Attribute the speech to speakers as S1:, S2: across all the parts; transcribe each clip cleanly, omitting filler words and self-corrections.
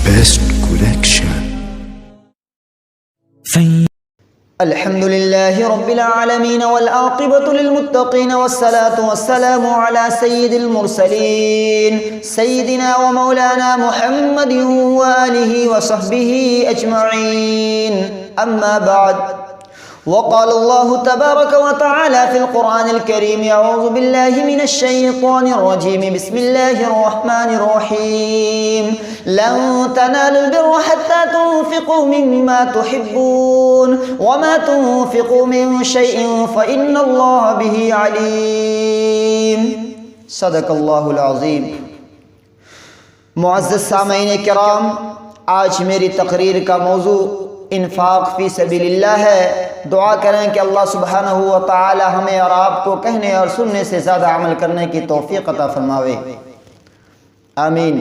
S1: best collection.
S2: الحمد لله رب العالمين والعاقبة للمتقين والصلاة والسلام على سيد المرسلين سيدنا ومولانا محمد وآله وصحبه أجمعين. أما بعد، وقال الله تبارك وتعالى في القرآن الكريم: أعوذ بالله من الشيطان الرجيم، بسم الله الرحمن الرحيم. لن تنالوا البر حتى تنفقوا مما تحبون وما تنفقوا من شيء فإن الله به عليم. صدق اللہ العظیم. معزز سامعین کرام، آج میری تقریر کا موضوع انفاق فی سبیل اللہ ہے. دعا کریں کہ اللہ سبحانہ و تعالی ہمیں اور آپ کو کہنے اور سننے سے زیادہ عمل کرنے کی توفیق عطا فرماوے. آمین.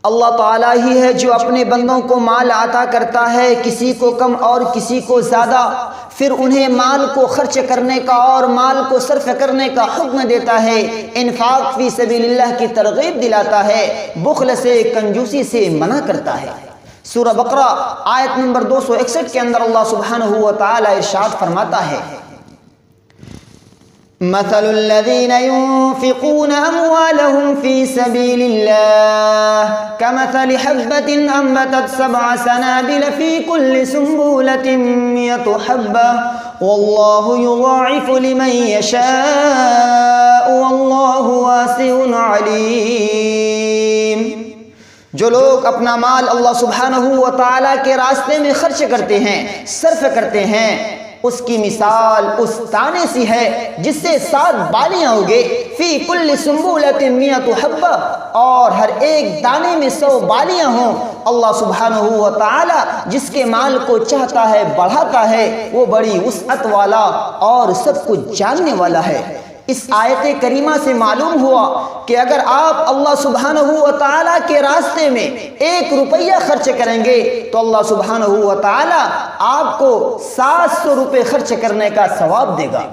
S2: اللہ تعالیٰ ہی ہے جو اپنے بندوں کو مال عطا کرتا ہے، کسی کو کم اور کسی کو زیادہ، پھر انہیں مال کو خرچ کرنے کا اور مال کو صرف کرنے کا حکم دیتا ہے. انفاق فی سبیل اللہ کی ترغیب دلاتا ہے، بخل سے، کنجوسی سے منع کرتا ہے. سورہ بقرہ آیت نمبر 261 کے اندر اللہ سبحانہ و تعالی ارشاد فرماتا ہے: مثل الذين ينفقون أموالهم في سبيل الله كمثل حبة أنبتت 7 سنابل في كل سنبلة 100 حبة والله يضاعف لمن يشاء والله واسع عليم. جو لوگ اپنا مال اللہ سبحانہ و تعالیٰ کے راستے میں خرچ کرتے ہیں، صرف کرتے ہیں، اس کی مثال اس دانے سی ہے جس سے 7 بالیاں اگے، فی کل سنبلۃ 100 حبہ، اور ہر ایک دانے میں 100 بالیاں ہوں. اللہ سبحانہ و تعالی جس کے مال کو چاہتا ہے بڑھاتا ہے، وہ بڑی وسعت والا اور سب کچھ جاننے والا ہے. اس آیت کریمہ سے معلوم ہوا کہ اگر آپ اللہ سبحانہ و تعالیٰ کے راستے میں 1 روپیہ خرچ کریں گے تو اللہ سبحانہ و تعالیٰ آپ کو 700 روپے خرچ کرنے کا ثواب دے گا.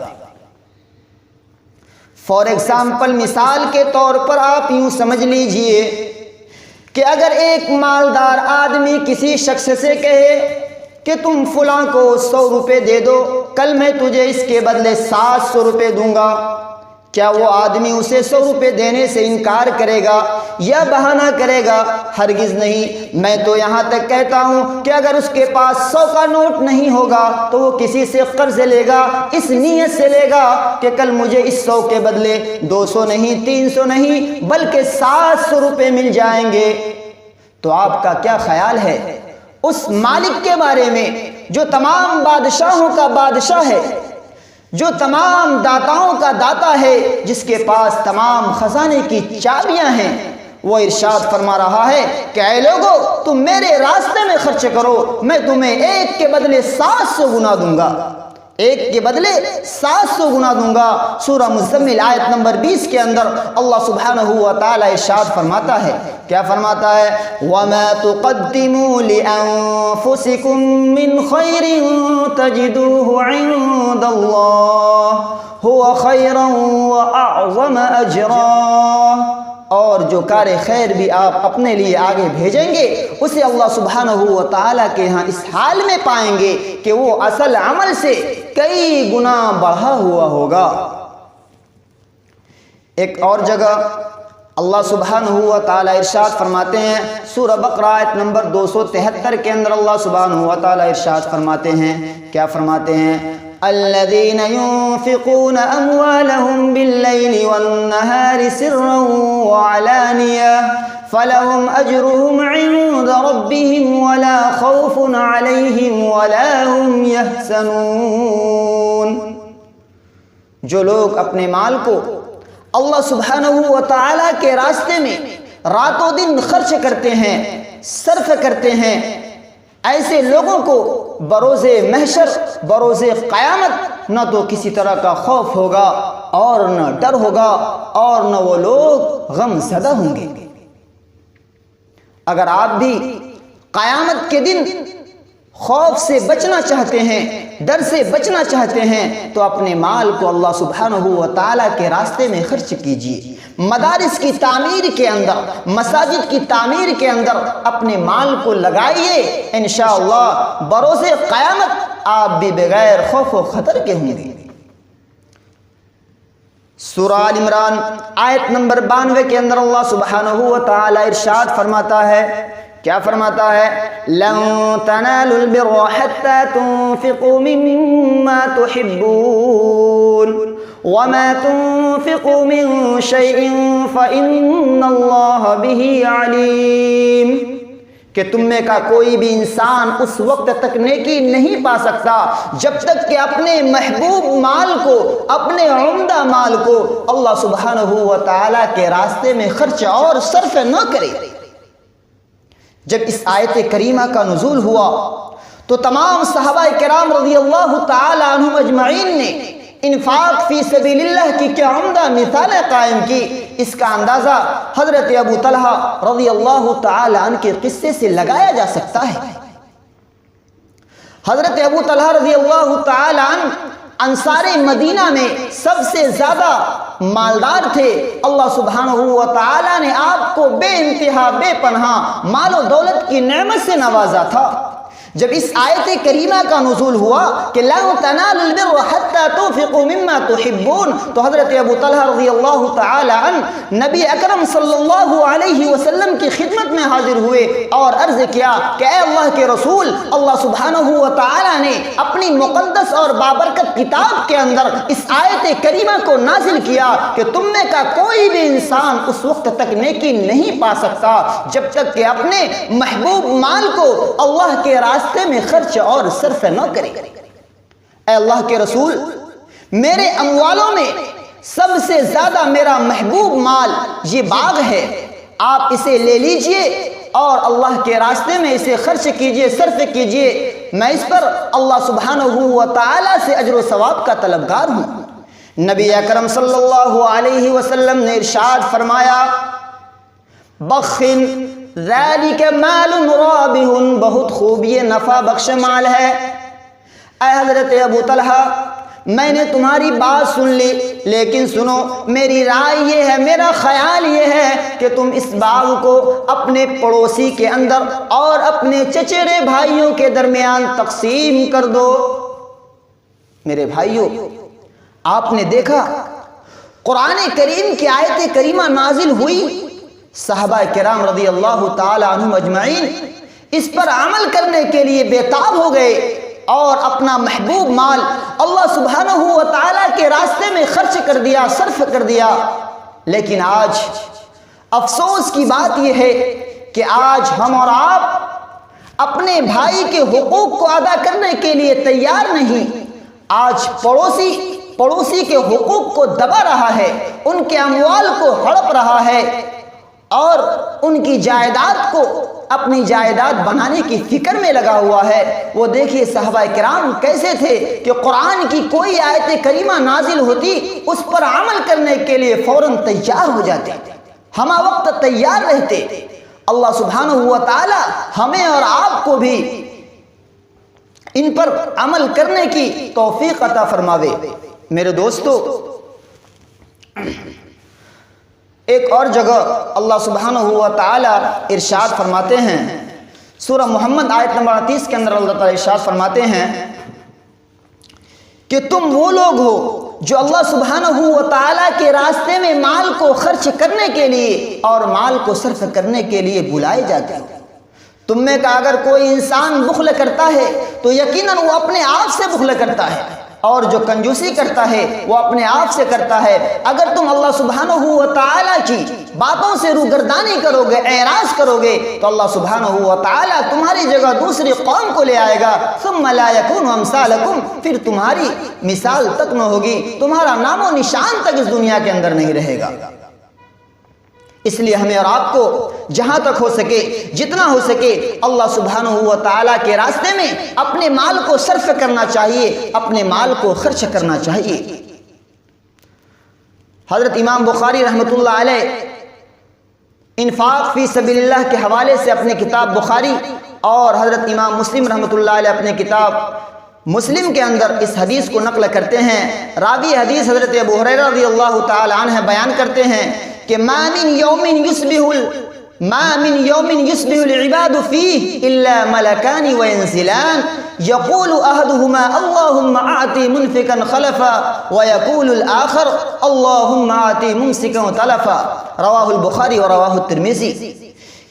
S2: فار ایگزامپل، مثال کے طور پر آپ یوں سمجھ لیجئے کہ اگر ایک مالدار آدمی کسی شخص سے کہے کہ تم فلاں کو 100 روپے دے دو، کل میں تجھے اس کے بدلے 700 روپے دوں گا، کیا وہ آدمی اسے 100 روپے دینے سے انکار کرے گا یا بہانہ کرے گا؟ ہرگز نہیں. میں تو یہاں تک کہتا ہوں کہ اگر اس کے پاس 100 کا نوٹ نہیں ہوگا تو وہ کسی سے قرض لے گا، اس نیت سے لے گا کہ کل مجھے اس 100 کے بدلے 200 نہیں، 300 نہیں، بلکہ 700 روپے مل جائیں گے. تو آپ کا کیا خیال ہے اس مالک کے بارے میں جو تمام بادشاہوں کا بادشاہ ہے، جو تمام داتاؤں کا داتا ہے، جس کے پاس تمام خزانے کی چابیاں ہیں؟ وہ ارشاد فرما رہا ہے کہ اے لوگو، تم میرے راستے میں خرچ کرو، میں تمہیں 1 کے بدلے 700 گنا دوں گا، 1 کے بدلے 700 گنا دوں گا. سورہ مزمل آیت نمبر 20 کے اندر اللہ سبحانہ و تعالی ارشاد فرماتا ہے، کیا فرماتا ہے؟ وَمَا تُقَدِّمُوا لِأَنفُسِكُم مِّنْ خَيْرٍ تَجِدُوهُ عِندَ اللَّهِ هُوَ خَيْرًا وَأَعْظَمَ أَجْرًا. اور جو کار خیر بھی آپ اپنے لیے آگے بھیجیں گے، اسے اللہ سبحانہ و تعالیٰ کے ہاں اس حال میں پائیں گے کہ وہ اصل عمل سے کئی گنا بڑھا ہوا ہوگا. ایک اور جگہ اللہ سبحانہ و تعالیٰ ارشاد فرماتے ہیں، سورہ بقرہ آیت نمبر 273 کے اندر اللہ سبحانہ و تعالیٰ ارشاد فرماتے ہیں، کیا فرماتے ہیں؟ الذين ينفقون أموالهم بالليل والنهار سرا وعلانية فلهم أجرهم عند ربهم ولا خوف عليهم ولا هم يحزنون. جو لوگ اپنے مال کو اللہ سبحانہ و تعالیٰ کے راستے میں رات و دن خرچ کرتے ہیں، صرف کرتے ہیں، ایسے لوگوں کو بروز محشر، بروز قیامت نہ تو کسی طرح کا خوف ہوگا اور نہ ڈر ہوگا اور نہ وہ لوگ غم زدہ ہوں گے. اگر آپ بھی قیامت کے دن خوف سے بچنا چاہتے ہیں، ڈر سے بچنا چاہتے ہیں، تو اپنے مال کو اللہ سبحانہ و تعالیٰ کے راستے میں خرچ کیجیے۔ مدارس کی تعمیر کے اندر، مساجد کی تعمیر کے اندر اپنے مال کو لگائیے، انشاءاللہ بروز قیامت آپ بھی بغیر خوف و خطر کے ہوں گے۔ سورہ آل عمران آیت نمبر 92 کے اندر اللہ سبحانہ و تعالیٰ ارشاد فرماتا ہے، کیا فرماتا ہے؟ لن تنالوا البر حتى تنفقوا مما تحبون وما تنفقوا من شيء فإن الله به عليم، کہ تم میں کا کوئی بھی انسان اس وقت تک نیکی نہیں پا سکتا جب تک کہ اپنے محبوب مال کو، اپنے عمدہ مال کو اللہ سبحانہ و تعالیٰ کے راستے میں خرچ اور صرف نہ کرے۔ جب اس آیت کریمہ کا نزول ہوا تو تمام صحابہ کرام رضی اللہ تعالی عنہم اجمعین نے انفاق فی سبیل اللہ کی کیا عمدہ مثالیں قائم کی۔ اس کا اندازہ حضرت ابو طلحہ رضی اللہ تعالی عنہ کے قصے سے لگایا جا سکتا ہے۔ حضرت ابو طلحہ رضی اللہ تعالی عنہ انصار مدینہ میں سب سے زیادہ مالدار تھے۔ اللہ سبحانہ و تعالی نے آپ کو بے انتہا، بے پناہ مال و دولت کی نعمت سے نوازا تھا۔ جب اس آیت کریمہ کا نزول ہوا کہ لن تنالوا البر حتى تنفقوا مما تحبون، تو حضرت ابو طلحہ رضی اللہ تعالی عنہ نبی اکرم صلی اللہ علیہ وسلم کی خدمت میں حاضر ہوئے اور عرض کیا کہ اے اللہ کے رسول، اللہ سبحانہ و تعالی نے اپنی مقدس اور بابرکت کتاب کے اندر اس آیت کریمہ کو نازل کیا کہ تم میں کا کوئی بھی انسان اس وقت تک نیکی نہیں پا سکتا جب تک کہ اپنے محبوب مال کو اللہ کے راستے میں خرچ اور صرف نہ کرے۔ اے اللہ کے رسول، میرے اموالوں میں سب سے زیادہ میرا محبوب مال یہ باغ ہے، آپ اسے لے لیجئے اور اللہ کے راستے میں اسے خرچ کیجئے، صرف کیجئے، میں اس پر اللہ سبحانہ و تعالی سے اجر و ثواب کا طلبگار ہوں۔ نبی اکرم صلی اللہ علیہ وسلم نے ارشاد فرمایا، بخن ذالک مال رابح، بہت خوب یہ نفع بخش مال ہے۔ اے حضرت ابو طلحہ، میں نے تمہاری بات سن لی، لیکن سنو، میری رائے یہ ہے، میرا خیال یہ ہے کہ تم اس باغ کو اپنے پڑوسی کے اندر اور اپنے چچیرے بھائیوں کے درمیان تقسیم کر دو۔ میرے بھائیوں، آپ نے دیکھا قرآن کریم کی آیت کریمہ نازل ہوئی، صحابہ کرام رضی اللہ تعالی عنہم اجمعین اس پر عمل کرنے کے لیے بےتاب ہو گئے اور اپنا محبوب مال اللہ سبحانہ و تعالی کے راستے میں خرچ کر دیا، صرف کر دیا۔ لیکن آج افسوس کی بات یہ ہے کہ آج ہم اور آپ اپنے بھائی کے حقوق کو ادا کرنے کے لیے تیار نہیں۔ آج پڑوسی کے حقوق کو دبا رہا ہے، ان کے اموال کو ہڑپ رہا ہے اور ان کی جائیداد کو اپنی جائیداد بنانے کی فکر میں لگا ہوا ہے۔ وہ دیکھیے صحابہ کرام کیسے تھے کہ قرآن کی کوئی آیت کریمہ نازل ہوتی اس پر عمل کرنے کے لیے فوراً تیار ہو جاتے، ہمہ وقت تیار رہتے۔ اللہ سبحانہ و تعالی ہمیں اور آپ کو بھی ان پر عمل کرنے کی توفیق عطا فرماوے۔ میرے دوستو، ایک اور جگہ اللہ سبحانہ و تعالی ارشاد فرماتے ہیں، سورہ محمد آیت نمبر 38 کے اندر اللہ تعالی ارشاد فرماتے ہیں کہ تم وہ لوگ ہو جو اللہ سبحانہ و تعالی کے راستے میں مال کو خرچ کرنے کے لیے اور مال کو صرف کرنے کے لیے بلائے جاتے ہو۔ تم میں کا اگر کوئی انسان بخل کرتا ہے تو یقیناً وہ اپنے آپ سے بخل کرتا ہے، اور جو کنجوسی کرتا ہے وہ اپنے آپ سے کرتا ہے۔ اگر تم اللہ سبحانہ و تعالی کی باتوں سے روگردانی کرو گے، اعراض کرو گے، تو اللہ سبحانہ و تعالی تمہاری جگہ دوسری قوم کو لے آئے گا، ثم لا یکون امثالکم، پھر تمہاری مثال تک نہ ہوگی، تمہارا نام و نشان تک اس دنیا کے اندر نہیں رہے گا۔ اس لیے ہمیں اور آپ کو جہاں تک ہو سکے، جتنا ہو سکے، اللہ سبحانہ و تعالیٰ کے راستے میں اپنے مال کو صرف کرنا چاہیے، اپنے مال کو خرچ کرنا چاہیے۔ حضرت امام بخاری رحمۃ اللہ علیہ انفاق فی سبیل اللہ کے حوالے سے اپنی کتاب بخاری اور حضرت امام مسلم رحمۃ اللہ علیہ اپنے کتاب مسلم کے اندر اس حدیث کو نقل کرتے ہیں۔ راوی حدیث حضرت ابو ہریرہ رضی اللہ تعالی عنہ بیان کرتے ہیں کہ ما من يوم يصبح العباد فيه إلا ملكان وينزلان يقول أحدهما اللهم أعطي منفقا خلفا ويقول الآخر اللهم أعطي ممسكا تلفا، رواہ البخاری و رواہ الترمذی،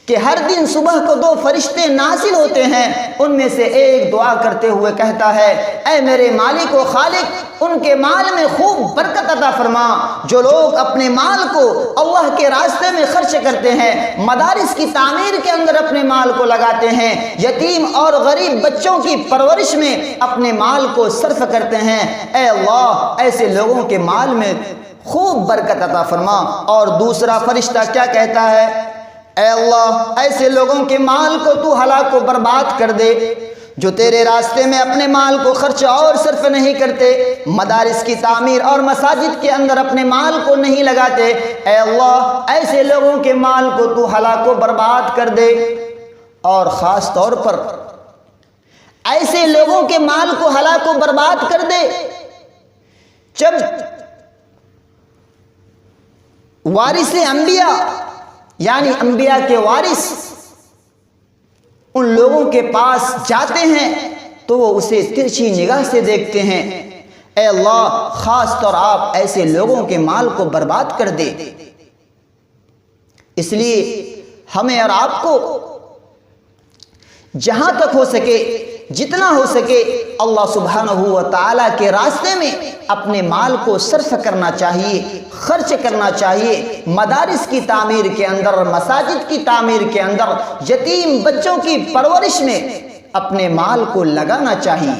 S2: کہ ہر دن صبح کو دو فرشتے نازل ہوتے ہیں، ان میں سے ایک دعا کرتے ہوئے کہتا ہے اے میرے مالک و خالق، ان کے مال میں خوب برکت عطا فرما۔ جو لوگ اپنے مال کو اللہ کے راستے میں خرچ کرتے ہیں، مدارس کی تعمیر کے اندر اپنے مال کو لگاتے ہیں، یتیم اور غریب بچوں کی پرورش میں اپنے مال کو صرف کرتے ہیں، اے اللہ ایسے لوگوں کے مال میں خوب برکت عطا فرما۔ اور دوسرا فرشتہ کیا کہتا ہے؟ اے اللہ ایسے لوگوں کے مال کو تو ہلاک و برباد کر دے جو تیرے راستے میں اپنے مال کو خرچ اور صرف نہیں کرتے، مدارس کی تعمیر اور مساجد کے اندر اپنے مال کو نہیں لگاتے، اے اللہ ایسے لوگوں کے مال کو تو ہلاک و برباد کر دے۔ اور خاص طور پر ایسے لوگوں کے مال کو ہلاک و برباد کر دے جب وارث انبیاء یعنی انبیاء کے وارث ان لوگوں کے پاس جاتے ہیں تو وہ اسے ترچھی نگاہ سے دیکھتے ہیں، اے اللہ خاص طور آپ ایسے لوگوں کے مال کو برباد کر دے۔ اس لیے ہمیں اور آپ کو جہاں تک ہو سکے، جتنا ہو سکے اللہ سبحانہ و تعالیٰ کے راستے میں اپنے مال کو صرف کرنا چاہیے، خرچ کرنا چاہیے، مدارس کی تعمیر کے اندر، مساجد کی تعمیر کے اندر، یتیم بچوں کی پرورش میں اپنے مال کو لگانا چاہیے۔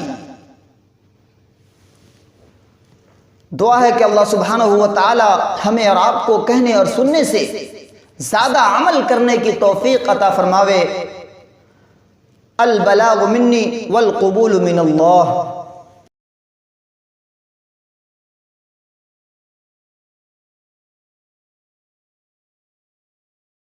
S2: دعا ہے کہ اللہ سبحانہ و تعالی ہمیں اور آپ کو کہنے اور سننے سے زیادہ عمل کرنے کی توفیق عطا فرماوے۔ البلاغ منی والقبول من اللہ۔